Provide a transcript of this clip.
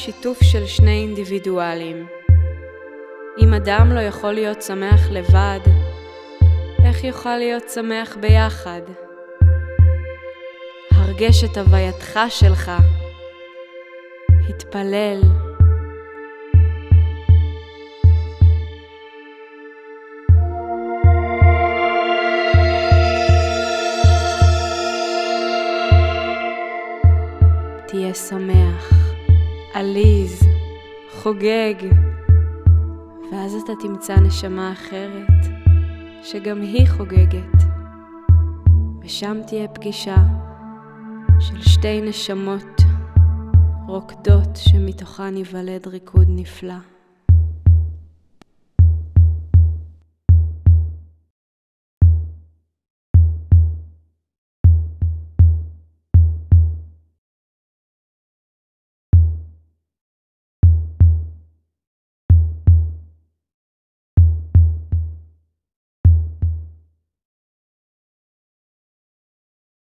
שיתוף של שני אינדיבידואלים. אם אדם לא יכול להיות שמח לבד, איך יוכל להיות שמח ביחד? הרגש את הווייתך שלך. התפלל. תהיה שמח, עליז, חוגג, ואז אתה תמצא נשמה אחרת שגם היא חוגגת, ושם תהיה פגישה של שתי נשמות רוקדות שמתוכן ייוולד ריקוד נפלא.